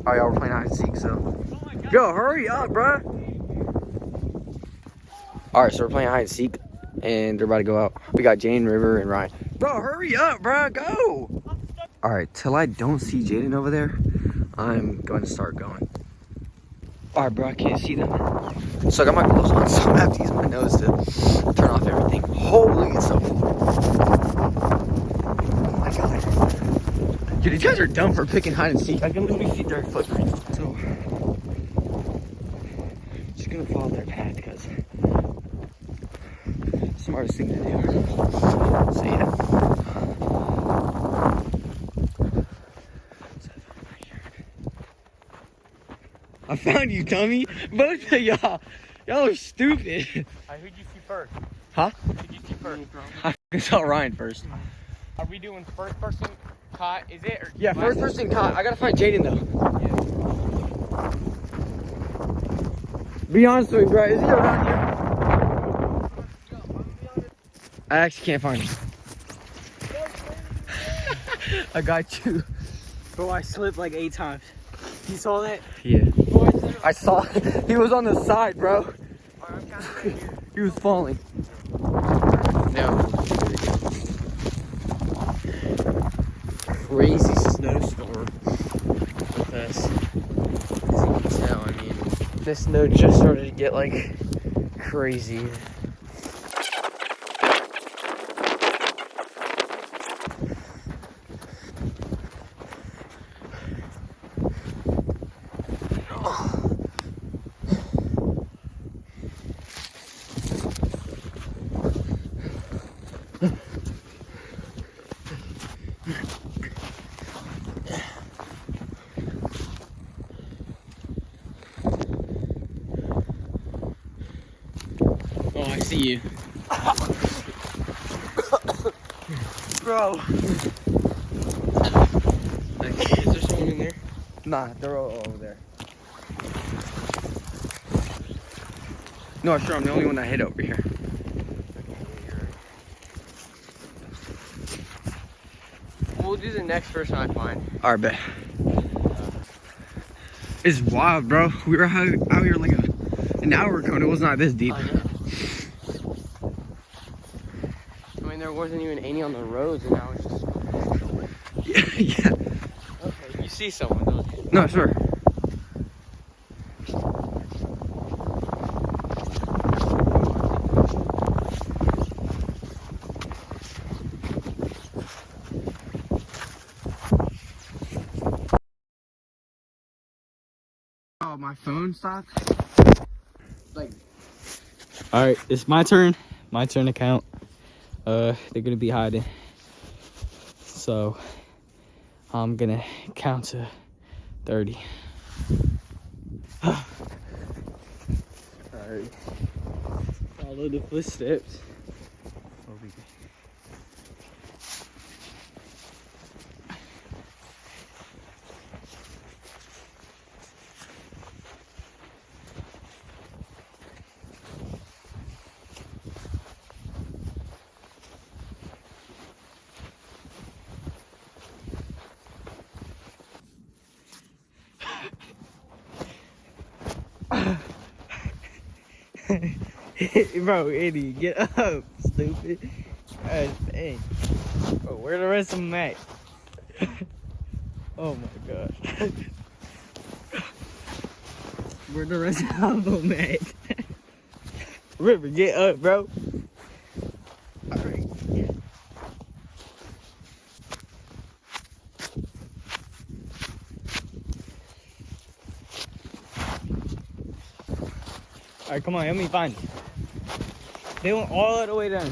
Oh, y'all were playing hide and seek, so. Yo, hurry up, bruh. Alright, so we're playing hide and seek, and they're about to go out. We got Jane, River, and Ryan. Bro, hurry up, bruh. Go! Alright, till I don't see Jaden over there, I'm going to start going. Alright, bro, I can't see them. So I got my gloves on, so I'm gonna have to use my nose to turn off everything. Holy, it's so full. Oh my god. Dude, these guys are dumb for picking hide and seek. I can literally see their footprints. So, just gonna follow their path because smartest thing to do. So yeah. I found you, dummy. Both of y'all. Y'all are stupid. Who'd you see first? Huh? Who'd you see first? I saw Ryan first. Are we doing first person caught? Is it? Or Yeah, first person caught. I gotta find Jaden though. Yeah. Be honest with me, bro. Is he around here? I actually can't find him. I got you. Bro, I slipped like 8 times. You saw that? Yeah. I saw. He was on the side, bro. He was falling. No. Crazy snowstorm with us. As you can tell, I mean, the snow just started to get like crazy. Oh, I see you. Bro. Is there someone in there? Nah, they're all over there. No, sure, I'm the only one that hit over here. We'll do the next person I find. Alright, bet. It's wild, bro. We were out here like an hour ago and it was not this deep. I know. I mean, there wasn't even any on the roads, and now it's just. Yeah. Okay, you see someone, don't you? No, sure. Oh, my phone stopped. Like. All right, it's my turn. My turn to count. They're gonna be hiding. So I'm gonna count to 30. All right. Follow the footsteps. Bro, Eddie, get up, stupid. Hey. Bro, where the rest of them at? Oh my gosh. Where the rest of them at? River, get up, bro. Alright. Alright, come on, help me find you. They went all the way down.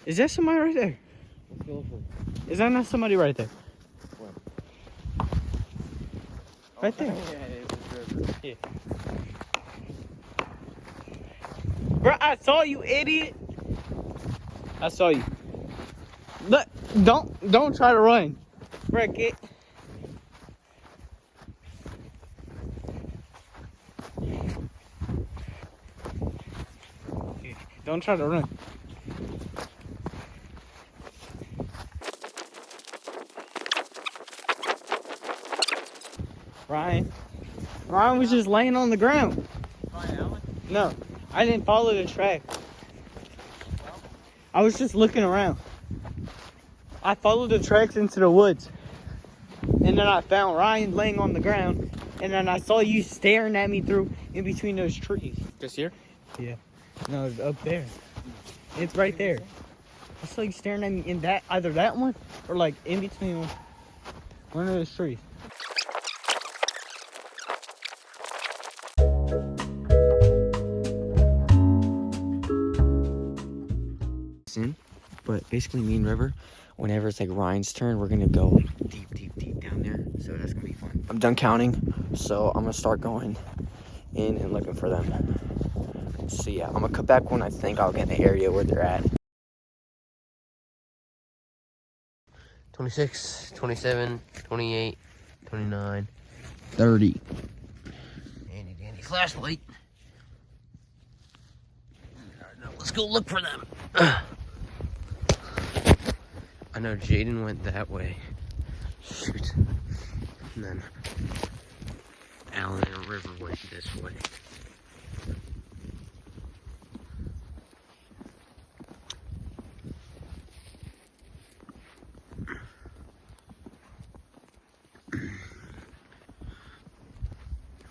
Is that somebody right there? Is that not somebody right there? Right there. Yeah. Bro, I saw you, idiot. I saw you. Look, don't try to run. Bro, get. Don't try to run. Ryan was just laying on the ground. Ryan Allen? No, I didn't follow the track. I was just looking around. I followed the tracks into the woods. And then I found Ryan laying on the ground. And then I saw you staring at me through in between those trees. Just here? Yeah. No, it's up there. It's right there. I saw you staring at me in that, either that one or like in between one of those trees. But basically, me and River, whenever it's like Ryan's turn, we're gonna go deep down there. So that's gonna be fun. I'm done counting, so I'm gonna start going in and looking for them. So yeah, I'm gonna cut back when I think I'll get in the area where they're at. 26, 27, 28, 29. 30. Handy dandy flashlight. Now let's go look for them. I know Jaden went that way. Shoot. And then Alan and River went this way.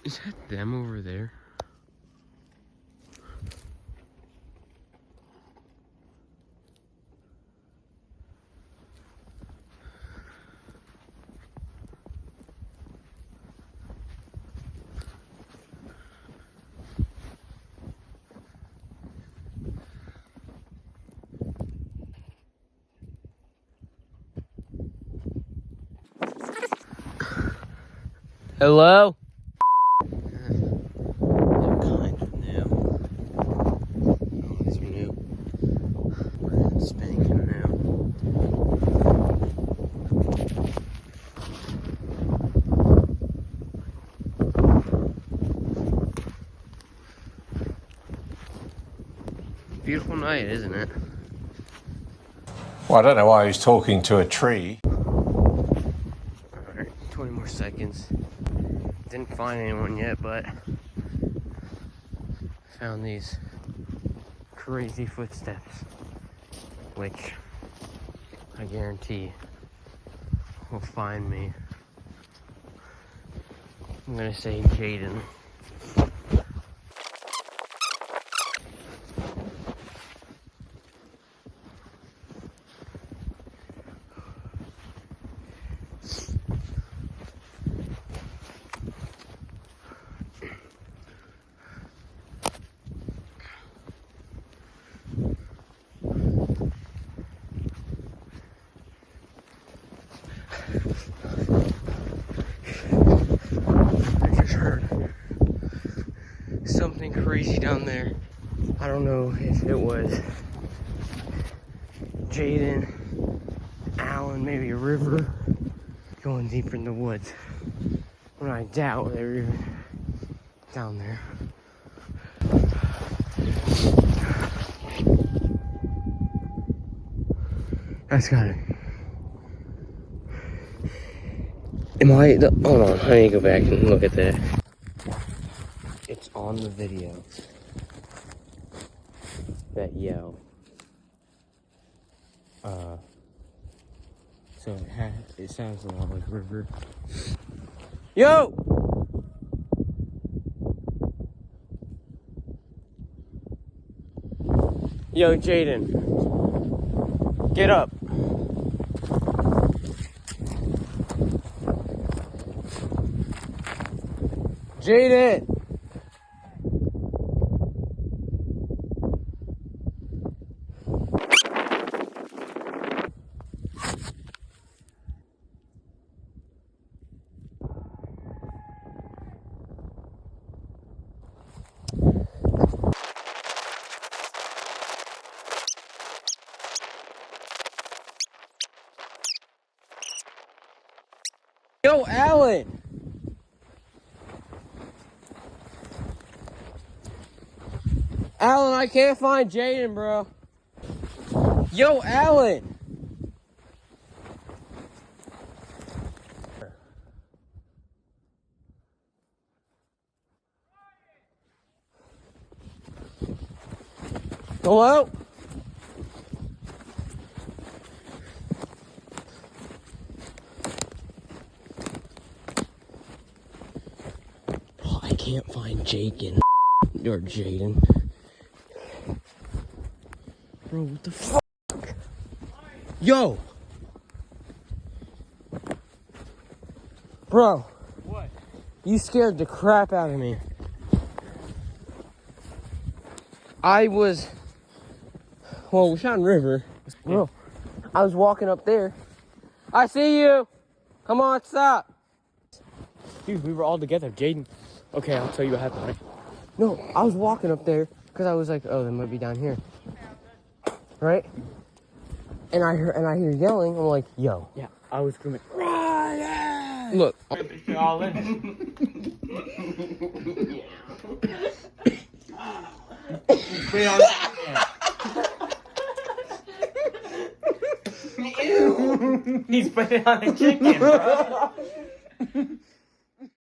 Is that them over there? Hello? They're kind of new. Oh, these are new. Brand spanking new. Beautiful night, isn't it? Well, I don't know why he's talking to a tree. Alright, 20 more seconds. Didn't find anyone yet, but found these crazy footsteps, which I guarantee will find me. I'm gonna say Jaden. Something crazy down there. I don't know if it was Jaden, Alan, maybe a River going deeper in the woods. When I doubt they were even down there. That's gotta. Hold on, I need to go back and look at that. It's on the video. That yell. So it sounds a lot like River. Yo! Yo, Jaden. Get up. Jaden! Yo, Alan! Alan, I can't find Jaden, bro. Yo, Alan! Hello? Oh, I can't find Jaden. Or Jaden. Bro, what the fuck? Yo! Bro. What? You scared the crap out of me. Well, we found River. Bro, I was walking up there. I see you. Come on, stop. Dude, we were all together. Jaden. Okay, I'll tell you what happened, right? No, I was walking up there because I was like, oh, they might be down here. Right? And I hear yelling. I'm like, yo. Yeah, I was screaming. Look. You're all in. He's putting on a chicken, bro.